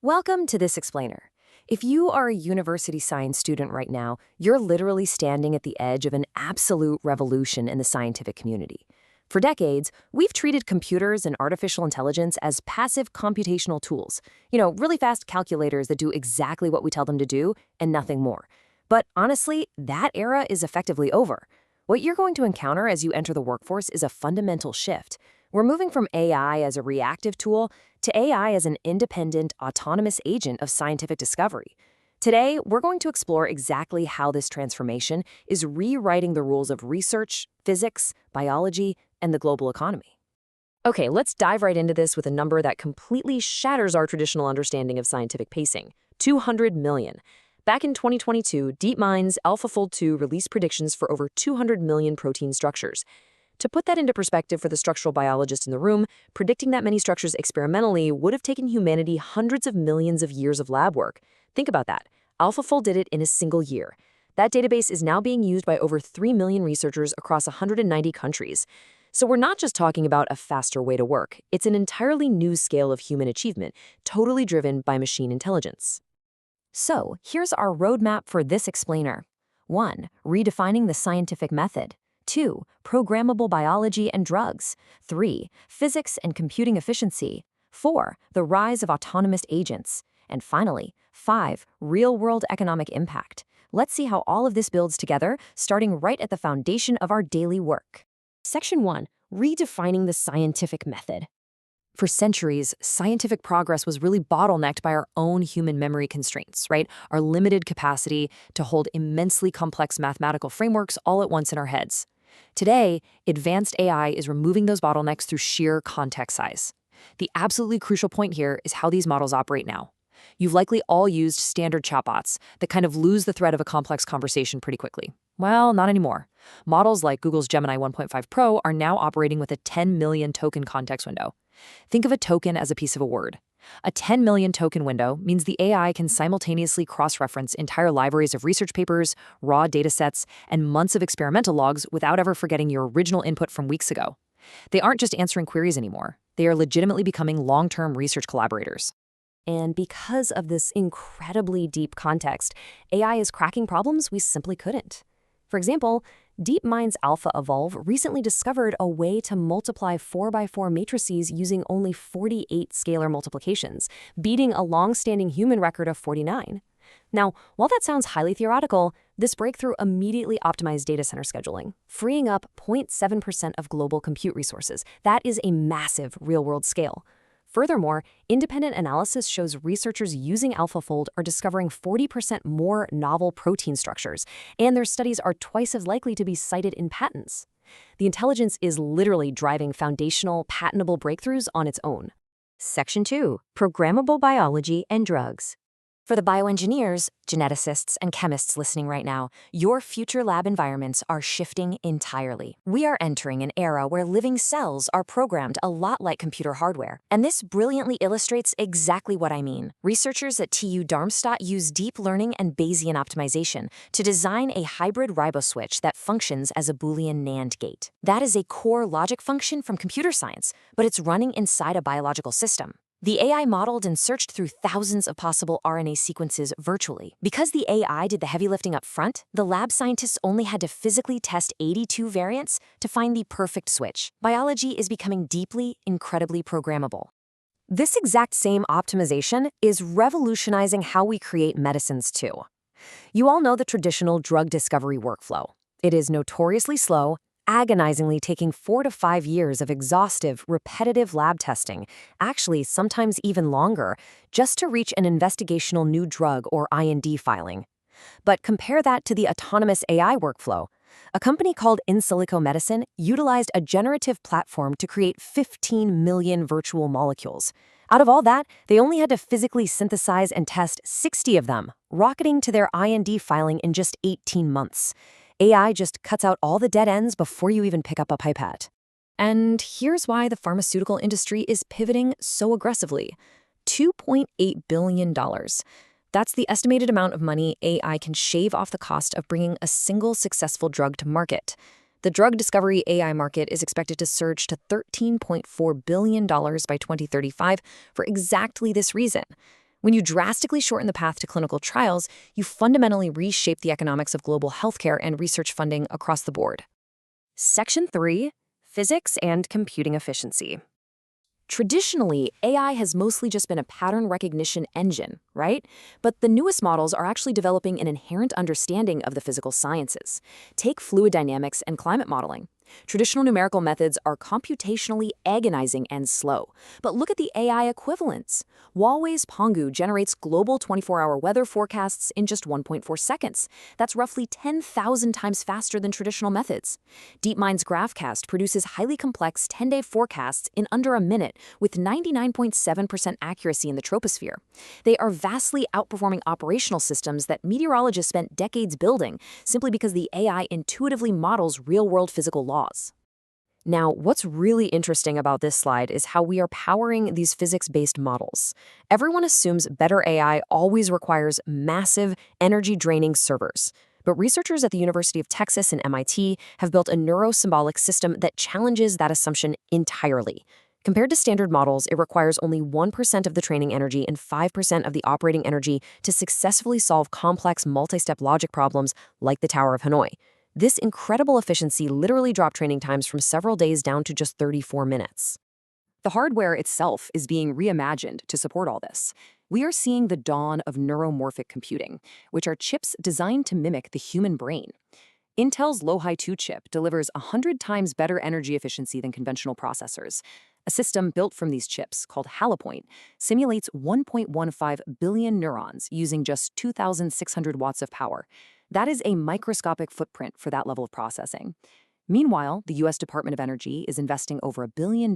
Welcome to this explainer. If you are a university science student right now, you're literally standing at the edge of an absolute revolution in the scientific community. For decades, we've treated computers and artificial intelligence as passive computational tools. Really fast calculators that do exactly what we tell them to do and nothing more. But honestly, that era is effectively over. What you're going to encounter as you enter the workforce is a fundamental shift. We're moving from AI as a reactive tool to AI as an independent, autonomous agent of scientific discovery. Today, we're going to explore exactly how this transformation is rewriting the rules of research, physics, biology, and the global economy. Okay, let's dive right into this with a number that completely shatters our traditional understanding of scientific pacing: 200 million. Back in 2022, DeepMind's AlphaFold 2 released predictions for over 200 million protein structures. To put that into perspective for the structural biologist in the room, predicting that many structures experimentally would have taken humanity hundreds of millions of years of lab work. Think about that. AlphaFold did it in a single year. That database is now being used by over 3 million researchers across 190 countries. So we're not just talking about a faster way to work. It's an entirely new scale of human achievement, totally driven by machine intelligence. So here's our roadmap for this explainer. 1. Redefining the scientific method. 2. Programmable biology and drugs. 3. Physics and computing efficiency. 4. The rise of autonomous agents. And finally, 5. Real-world economic impact. Let's see how all of this builds together, starting right at the foundation of our daily work. Section 1. Redefining the scientific method. For centuries, scientific progress was really bottlenecked by our own human memory constraints, right? Our limited capacity to hold immensely complex mathematical frameworks all at once in our heads. Today, advanced AI is removing those bottlenecks through sheer context size. The absolutely crucial point here is how these models operate now. You've likely all used standard chatbots that kind of lose the thread of a complex conversation pretty quickly. Well, not anymore. Models like Google's Gemini 1.5 Pro are now operating with a 10 million token context window. Think of a token as a piece of a word. A 10 million token window means the AI can simultaneously cross-reference entire libraries of research papers, raw datasets, and months of experimental logs without ever forgetting your original input from weeks ago. They aren't just answering queries anymore. They are legitimately becoming long-term research collaborators. And because of this incredibly deep context, AI is cracking problems we simply couldn't. For example, DeepMind's AlphaEvolve recently discovered a way to multiply 4x4 matrices using only 48 scalar multiplications, beating a long-standing human record of 49. Now, while that sounds highly theoretical, this breakthrough immediately optimized data center scheduling, freeing up 0.7% of global compute resources. That is a massive real-world scale. Furthermore, independent analysis shows researchers using AlphaFold are discovering 40% more novel protein structures, and their studies are twice as likely to be cited in patents. The intelligence is literally driving foundational, patentable breakthroughs on its own. Section 2. Programmable biology and drugs. For the bioengineers, geneticists, and chemists listening right now, your future lab environments are shifting entirely. We are entering an era where living cells are programmed a lot like computer hardware. And this brilliantly illustrates exactly what I mean. Researchers at TU Darmstadt use deep learning and Bayesian optimization to design a hybrid riboswitch that functions as a Boolean NAND gate. That is a core logic function from computer science, but it's running inside a biological system. The AI modeled and searched through thousands of possible RNA sequences virtually. Because the AI did the heavy lifting up front, the lab scientists only had to physically test 82 variants to find the perfect switch. Biology is becoming deeply, incredibly programmable. This exact same optimization is revolutionizing how we create medicines too. You all know the traditional drug discovery workflow. It is notoriously slow, agonizingly taking 4 to 5 years of exhaustive, repetitive lab testing, actually sometimes even longer, just to reach an investigational new drug or IND filing. But compare that to the autonomous AI workflow. A company called In Silico Medicine utilized a generative platform to create 15 million virtual molecules. Out of all that, they only had to physically synthesize and test 60 of them, rocketing to their IND filing in just 18 months. AI just cuts out all the dead ends before you even pick up a pipette. And here's why the pharmaceutical industry is pivoting so aggressively. $2.8 billion. That's the estimated amount of money AI can shave off the cost of bringing a single successful drug to market. The drug discovery AI market is expected to surge to $13.4 billion by 2035 for exactly this reason. When you drastically shorten the path to clinical trials, you fundamentally reshape the economics of global healthcare and research funding across the board. Section 3, Physics and Computing Efficiency. Traditionally, AI has mostly just been a pattern recognition engine, right? But the newest models are actually developing an inherent understanding of the physical sciences. Take fluid dynamics and climate modeling. Traditional numerical methods are computationally agonizing and slow. But look at the AI equivalents. Huawei's Pangu generates global 24-hour weather forecasts in just 1.4 seconds. That's roughly 10,000 times faster than traditional methods. DeepMind's GraphCast produces highly complex 10-day forecasts in under a minute with 99.7% accuracy in the troposphere. They are vastly outperforming operational systems that meteorologists spent decades building simply because the AI intuitively models real-world physical laws. Now, what's really interesting about this slide is how we are powering these physics-based models. Everyone assumes better AI always requires massive, energy-draining servers. But researchers at the University of Texas and MIT have built a neurosymbolic system that challenges that assumption entirely. Compared to standard models, it requires only 1% of the training energy and 5% of the operating energy to successfully solve complex multi-step logic problems like the Tower of Hanoi. This incredible efficiency literally dropped training times from several days down to just 34 minutes. The hardware itself is being reimagined to support all this. We are seeing the dawn of neuromorphic computing, which are chips designed to mimic the human brain. Intel's Low-Hi 2 chip delivers 100 times better energy efficiency than conventional processors. A system built from these chips, called HaloPoint, simulates 1.15 billion neurons using just 2,600 watts of power. That is a microscopic footprint for that level of processing. Meanwhile, the U.S. Department of Energy is investing over $1 billion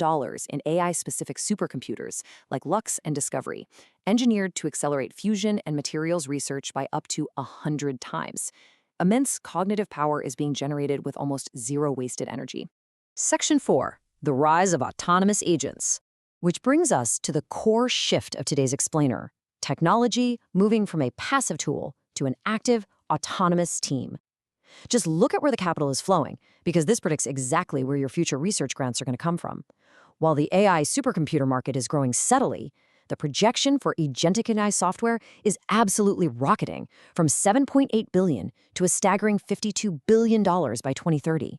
in AI-specific supercomputers like Lux and Discovery, engineered to accelerate fusion and materials research by up to 100 times. Immense cognitive power is being generated with almost zero wasted energy. Section 4, the rise of autonomous agents, which brings us to the core shift of today's explainer, technology moving from a passive tool to an active, autonomous team. Just look at where the capital is flowing, because this predicts exactly where your future research grants are going to come from. While the AI supercomputer market is growing steadily, the projection for agentic AI software is absolutely rocketing from $7.8 billion to a staggering $52 billion by 2030.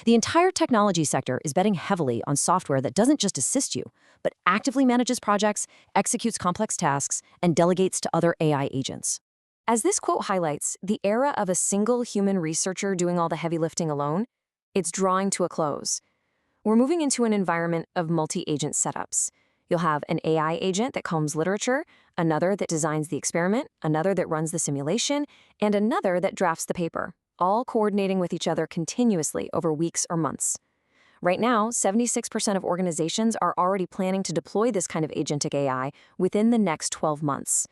The entire technology sector is betting heavily on software that doesn't just assist you, but actively manages projects, executes complex tasks, and delegates to other AI agents. As this quote highlights, the era of a single human researcher doing all the heavy lifting alone, it's drawing to a close. We're moving into an environment of multi-agent setups. You'll have an AI agent that combs literature, another that designs the experiment, another that runs the simulation, and another that drafts the paper, all coordinating with each other continuously over weeks or months. Right now, 76% of organizations are already planning to deploy this kind of agentic AI within the next 12 months.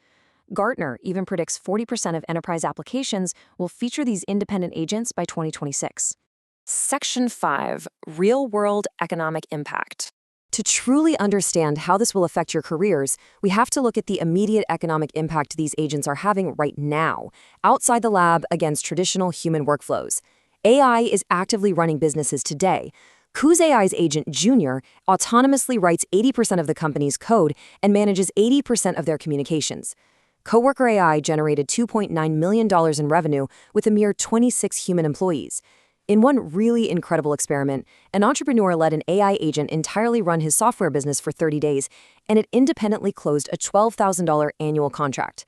Gartner even predicts 40% of enterprise applications will feature these independent agents by 2026. Section 5, Real-World Economic Impact. To truly understand how this will affect your careers, we have to look at the immediate economic impact these agents are having right now, outside the lab against traditional human workflows. AI is actively running businesses today. Kuz AI's agent Junior autonomously writes 80% of the company's code and manages 80% of their communications. Coworker AI generated $2.9 million in revenue with a mere 26 human employees. In one really incredible experiment, an entrepreneur let an AI agent entirely run his software business for 30 days, and it independently closed a $12,000 annual contract.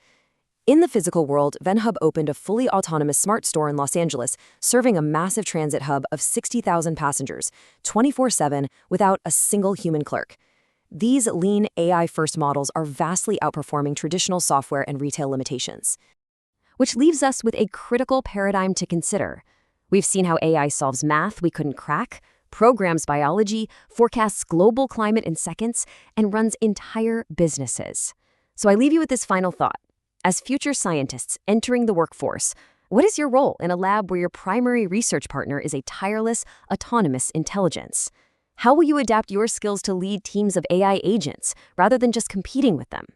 In the physical world, VenHub opened a fully autonomous smart store in Los Angeles, serving a massive transit hub of 60,000 passengers, 24/7, without a single human clerk. These lean AI-first models are vastly outperforming traditional software and retail limitations. Which leaves us with a critical paradigm to consider. We've seen how AI solves math we couldn't crack, programs biology, forecasts global climate in seconds, and runs entire businesses. So I leave you with this final thought. As future scientists entering the workforce, what is your role in a lab where your primary research partner is a tireless, autonomous intelligence? How will you adapt your skills to lead teams of AI agents rather than just competing with them?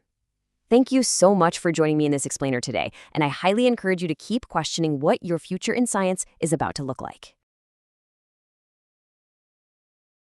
Thank you so much for joining me in this explainer today, and I highly encourage you to keep questioning what your future in science is about to look like.